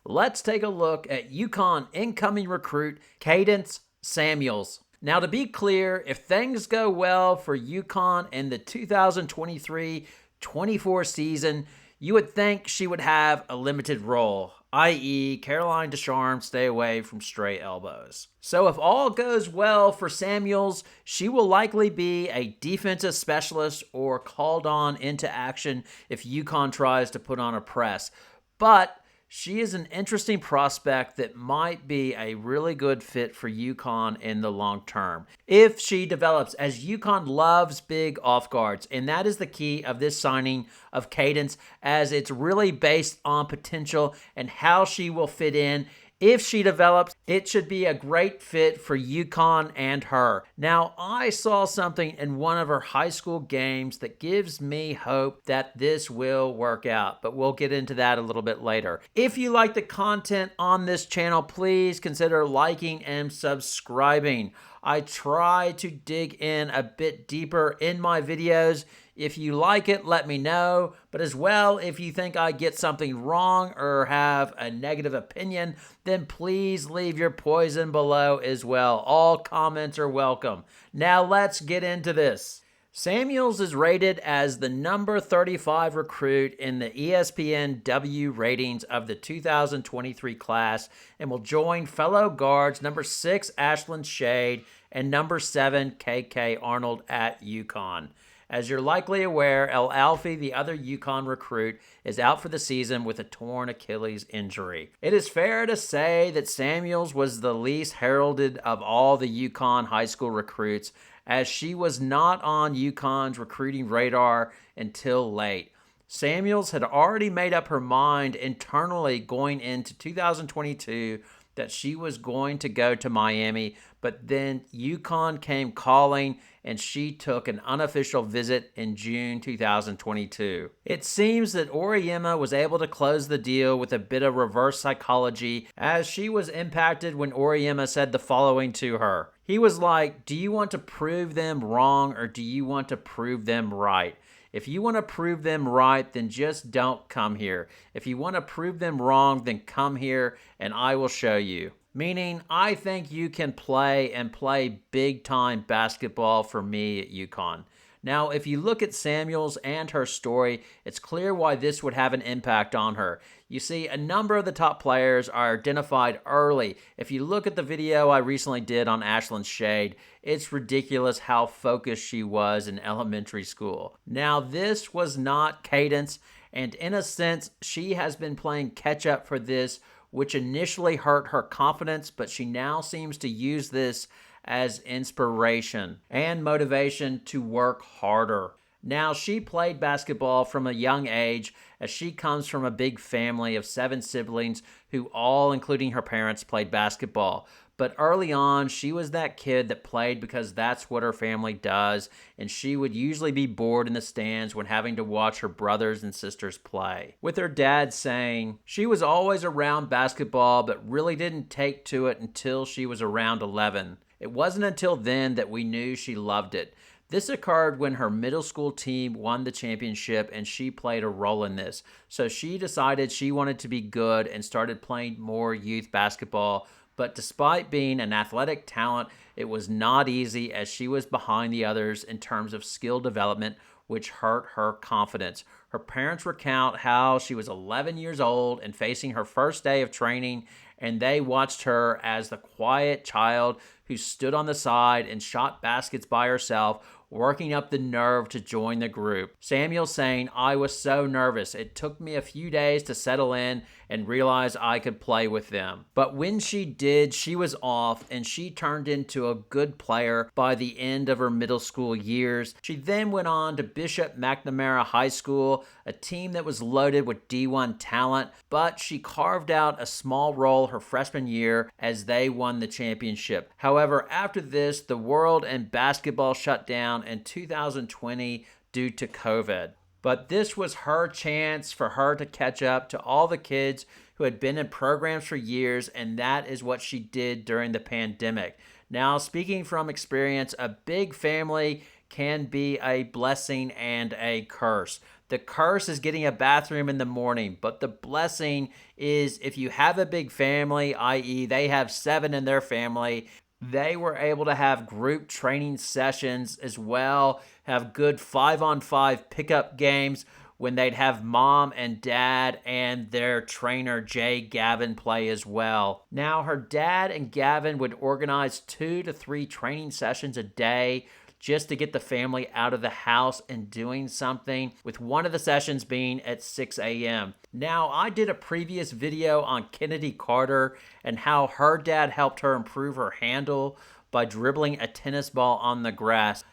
let's take a look at UConn incoming recruit Qadence Samuels. Now, to be clear, if things go well for UConn in the 2023-24 season, you would think she would have a limited role, i.e. Caroline Ducharme stay away from stray elbows. So if all goes well for Samuels, she will likely be a defensive specialist or called on into action if UConn tries to put on a press. But she is an interesting prospect that might be a really good fit for UConn in the long term if she develops, as UConn loves big off guards, and that is the key of this signing of Qadence, as it's really based on potential and how she will fit in. If she develops, it should be a great fit for UConn and her. Now, I saw something in one of her high school games that gives me hope that this will work out, but we'll get into that a little bit later. If you like the content on this channel, please consider liking and subscribing. I try to dig in a bit deeper in my videos. If you like it, let me know. But as well, if you think I get something wrong or have a negative opinion, then please leave your poison below as well. All comments are welcome. Now let's get into this. Samuels is rated as the number 35 recruit in the ESPN W ratings of the 2023 class and will join fellow guards number 6 Ashlyn Shade and number 7 KK Arnold at UConn. As you're likely aware, El Alfie, the other UConn recruit, is out for the season with a torn Achilles injury. It is fair to say that Samuels was the least heralded of all the UConn high school recruits, as she was not on UConn's recruiting radar until late. Samuels had already made up her mind internally going into 2022 that she was going to go to Miami, but then UConn came calling and she took an unofficial visit in June 2022. It seems that Auriemma was able to close the deal with a bit of reverse psychology, as she was impacted when Auriemma said the following to her. He was like, "Do you want to prove them wrong or do you want to prove them right? If you want to prove them right, then just don't come here. If you want to prove them wrong, then come here and I will show you." Meaning, I think you can play and play big-time basketball for me at UConn. Now, if you look at Samuels and her story, it's clear why this would have an impact on her. You see, a number of the top players are identified early. If you look at the video I recently did on Ashlyn Shade, it's ridiculous how focused she was in elementary school. Now, this was not Qadence, and in a sense, she has been playing catch-up for this, which initially hurt her confidence, but she now seems to use this as inspiration and motivation to work harder. Now, she played basketball from a young age, as she comes from a big family of 7 siblings who all, including her parents, played basketball. But early on, she was that kid that played because that's what her family does, and she would usually be bored in the stands when having to watch her brothers and sisters play. With her dad saying she was always around basketball but really didn't take to it until she was around 11. It wasn't until then that we knew she loved it. This occurred when her middle school team won the championship and she played a role in this. So she decided she wanted to be good and started playing more youth basketball. But despite being an athletic talent, it was not easy, as she was behind the others in terms of skill development, which hurt her confidence. Her parents recount how she was 11 years old and facing her first day of training, and they watched her as the quiet child who stood on the side and shot baskets by herself, working up the nerve to join the group. Samuel saying, "I was so nervous. It took me a few days to settle in and realize I could play with them." But when she did, she was off, and she turned into a good player by the end of her middle school years. She then went on to Bishop McNamara High School, a team that was loaded with D1 talent, but she carved out a small role her freshman year as they won the championship. However, after this, the world and basketball shut down in 2020 due to COVID. But this was her chance for her to catch up to all the kids who had been in programs for years, and that is what she did during the pandemic. Now, speaking from experience, a big family can be a blessing and a curse. The curse is getting a bathroom in the morning, but the blessing is if you have a big family, i.e., they have 7 in their family, they were able to have group training sessions as well, have good 5-on-5 pickup games when they'd have mom and dad and their trainer Jay Gavin play as well. Now, her dad and Gavin would organize 2 to 3 training sessions a day just to get the family out of the house and doing something, with one of the sessions being at 6 a.m. Now, I did a previous video on Kennedy Carter and how her dad helped her improve her handle by dribbling a tennis ball on the grass.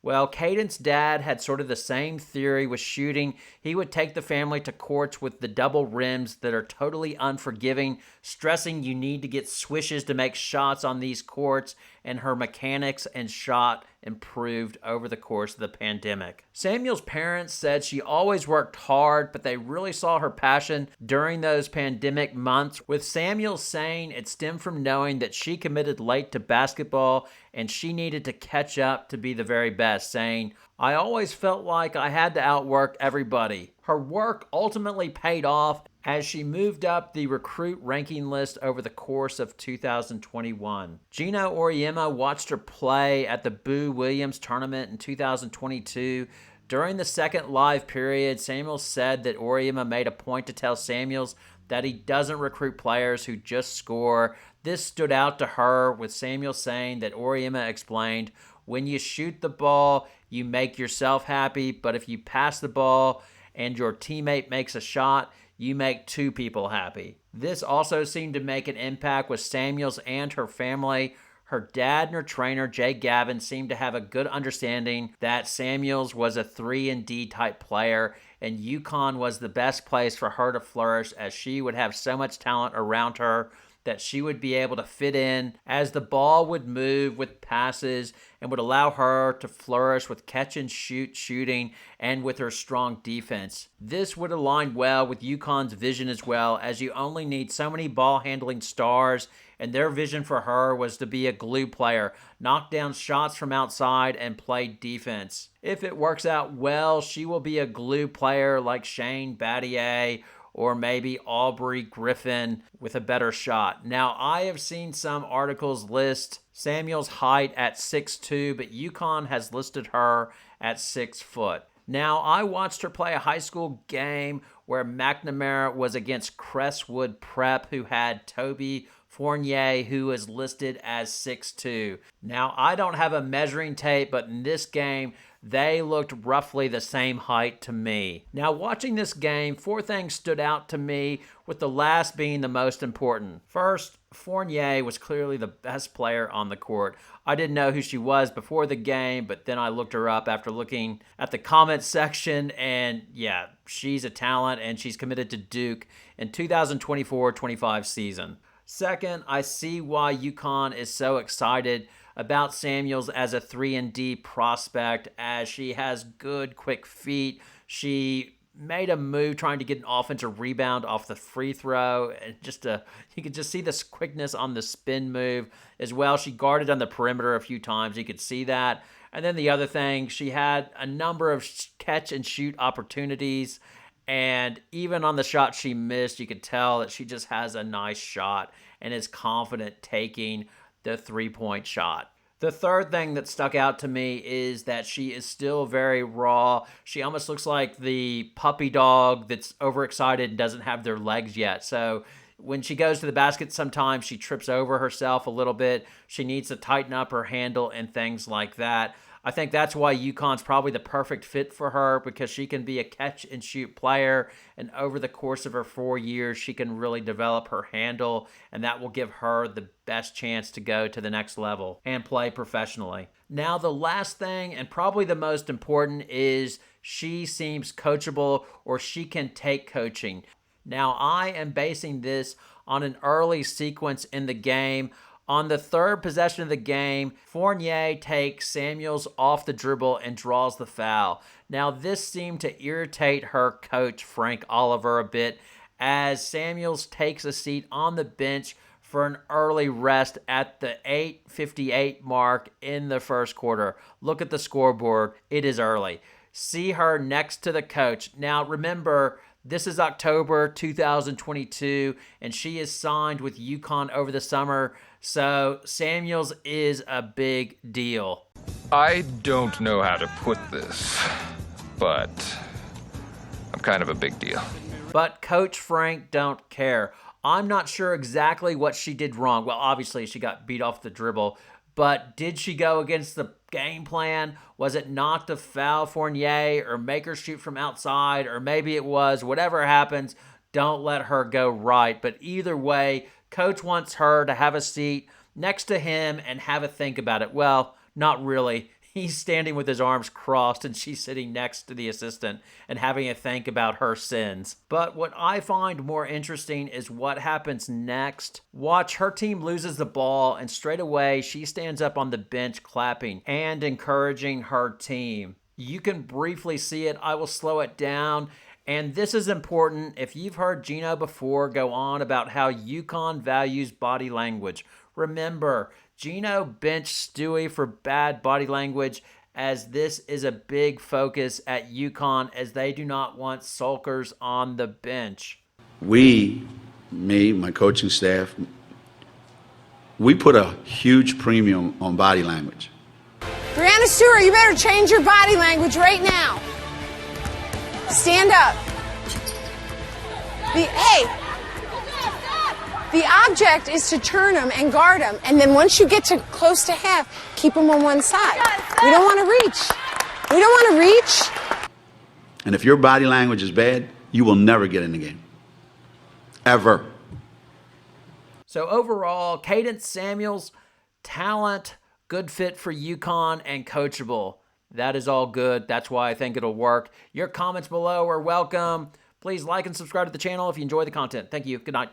Well, Cadence's dad had sort of the same theory with shooting. He would take the family to courts with the double rims that are totally unforgiving, stressing you need to get swishes to make shots on these courts, and her mechanics and shot improved over the course of the pandemic. Samuel's parents said she always worked hard, but they really saw her passion during those pandemic months, with Samuel saying it stemmed from knowing that she committed late to basketball and she needed to catch up to be the very best, saying, "I always felt like I had to outwork everybody." Her work ultimately paid off as she moved up the recruit ranking list over the course of 2021. Gino Auriemma watched her play at the Boo Williams tournament in 2022. During the second live period, Samuels said that Auriemma made a point to tell Samuels that he doesn't recruit players who just score. This stood out to her, with Samuels saying that Auriemma explained, "When you shoot the ball, you make yourself happy, but if you pass the ball and your teammate makes a shot, you make 2 people happy." This also seemed to make an impact with Samuels and her family. Her dad and her trainer, Jay Gavin, seemed to have a good understanding that Samuels was a 3-and-D type player, and UConn was the best place for her to flourish, as she would have so much talent around her that she would be able to fit in as the ball would move with passes and would allow her to flourish with catch and shoot shooting and with her strong defense. This would align well with UConn's vision as well, as you only need so many ball handling stars, and their vision for her was to be a glue player, knock down shots from outside and play defense. If it works out well, she will be a glue player like Shane Battier or maybe Aubrey Griffin with a better shot. Now, I have seen some articles list Samuel's height at 6'2", but UConn has listed her at 6 foot. Now, I watched her play a high school game where McNamara was against Crestwood Prep, who had Toby Fournier, who is listed as 6'2". Now, I don't have a measuring tape, but in this game, they looked roughly the same height to me. Now, watching this game, 4 things stood out to me, with the last being the most important. First, Fournier was clearly the best player on the court. I didn't know who she was before the game, but then I looked her up after looking at the comment section, and yeah, she's a talent, and she's committed to Duke in 2024-25 season. Second, I see why UConn is so excited about Samuels as a 3-and-D prospect, as she has good, quick feet. She made a move trying to get an offensive rebound off the free throw, and you could just see this quickness on the spin move as well. She guarded on the perimeter a few times. You could see that. And then the other thing, she had a number of catch and shoot opportunities, and even on the shot she missed, you could tell that she just has a nice shot and is confident taking the 3-point shot. The third thing that stuck out to me is that she is still very raw. She almost looks like the puppy dog that's overexcited and doesn't have their legs yet. So when she goes to the basket, sometimes she trips over herself a little bit. She needs to tighten up her handle and things like that. I think that's why UConn's probably the perfect fit for her, because she can be a catch and shoot player, and over the course of her 4 years, she can really develop her handle, and that will give her the best chance to go to the next level and play professionally. Now, the last thing, and probably the most important, is she seems coachable, or she can take coaching. Now, I am basing this on an early sequence in the game. On the 3rd possession of the game, Fournier takes Samuels off the dribble and draws the foul. Now, this seemed to irritate her coach, Frank Oliver, a bit, as Samuels takes a seat on the bench for an early rest at the 8:58 mark in the first quarter. Look at the scoreboard. It is early. see her next to the coach. Now, remember, this is October 2022, and she is signed with UConn over the summer, so Samuels is a big deal. I don't know how to put this, but I'm kind of a big deal. But Coach Frank don't care. I'm not sure exactly what she did wrong. Well, obviously she got beat off the dribble, but did she go against the game plan? Was it not to foul Fournier or make her shoot from outside? Or maybe it was. Whatever happens, don't let her go right. But either way, Coach wants her to have a seat next to him and have a think about it. Well, not really. He's standing with his arms crossed and she's sitting next to the assistant and having a think about her sins. But what I find more interesting is what happens next. Watch, her team loses the ball and straight away she stands up on the bench clapping and encouraging her team. You can briefly see it. I will slow it down. And this is important. If you've heard Gino before go on about how UConn values body language, remember, Gino benched Stewie for bad body language, as this is a big focus at UConn, as they do not want sulkers on the bench. Me, my coaching staff, we put a huge premium on body language. Brianna Stewart, you better change your body language right now. Stand up. The object is to turn them and guard them, and then once you get to close to half, keep them on one side. We don't want to reach. We don't want to reach. And if your body language is bad, you will never get in the game. Ever. So overall, Qadence Samuels, talent, good fit for UConn, and coachable. That is all good. That's why I think it'll work. Your comments below are welcome. Please like and subscribe to the channel if you enjoy the content. Thank you. Good night.